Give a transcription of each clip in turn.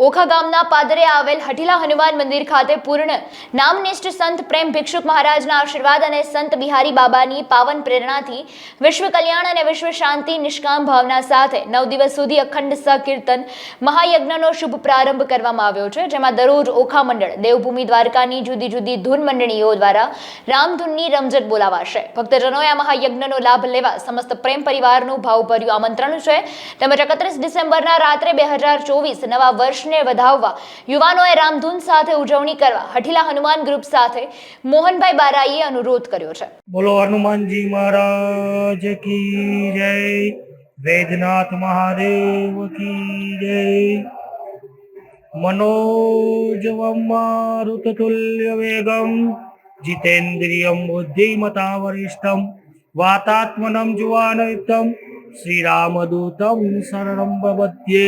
ઓખા ગામના પાદરે આવેલ હઠીલા હનુમાન મંદિર ખાતે પૂર્ણ નામનિષ્ઠ સંત પ્રેમ ભિક્ષુક મહારાજના આશીર્વાદ અને સંત બિહારી બાબાની પાવન પ્રેરણાથી વિશ્વ કલ્યાણ અને વિશ્વ શાંતિ નિષ્કામ ભાવના સાથે 9 દિવસ સુધી અખંડ સકીર્તન મહાયજ્ઞનો શુભ પ્રારંભ કરવામાં આવ્યો છે, જેમાં દરરોજ ઓખા મંડળ દેવભૂમિ દ્વારકાની જુદી જુદી ધૂન મંડળીઓ દ્વારા રામધૂનની રમઝટ બોલાવાશે। ભક્તજનોએ આ મહાયજ્ઞનો લાભ લેવા સમસ્ત પ્રેમ પરિવારનું ભાવભર્યું આમંત્રણ છે। તેમજ 31 ડિસેમ્બરના રાત્રે 2024 નવા વર્ષને વધાવવા યુવાનોએ રામધૂન સાથે ઉજવણી કરવા હઠીલા હનુમાન ગ્રુપ સાથે મોહનભાઈ બારાઈએ અનુરોધ કર્યો છે। બોલો હનુમાનજી મહારાજ કી જય, વૈદ્યનાથ મહાદેવ કી જય। मनोजवं मारुततुल्य वेगं जितेन्द्रियं बुद्धिमतां वरिष्ठं वातात्मनं जुवानयुक्तं श्री रामदूतं शरणं प्रपद्ये।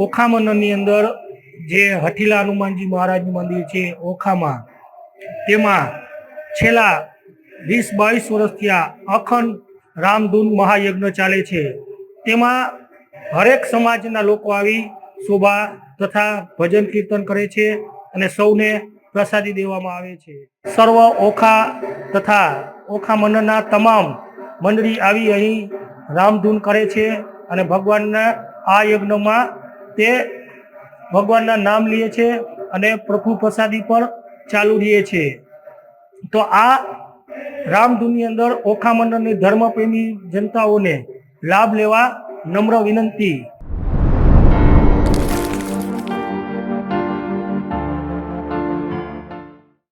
ઓખામનની અંદર જે હઠીલા હનુમાનજી મહારાજનું મંદિર છે ઓખામાં, તેમાં છેલ્લા 20-22 વર્ષથી આ અખંડ રામધૂન મહાયજ્ઞ ચાલે છે। તેમાં હરેક સમાજના લોકો આવી શોભા તથા ભજન કીર્તન કરે છે અને સૌને પ્રસાદી દેવામાં આવે છે। સર્વ ઓખા તથા ઓખા મંડળના તમામ મંડળી આવી અહીં રામધૂન કરે છે અને ભગવાનના આ યજ્ઞમાં તે ભગવાનના નામ લે છે અને પ્રભુ પ્રસાદી પણ ચાલુ રહે છે। તો આ રામધૂનની અંદર ઓખા મંડળની ધર્મપ્રેમી જનતાઓને લાભ લેવા નમ્ર વિનંતી।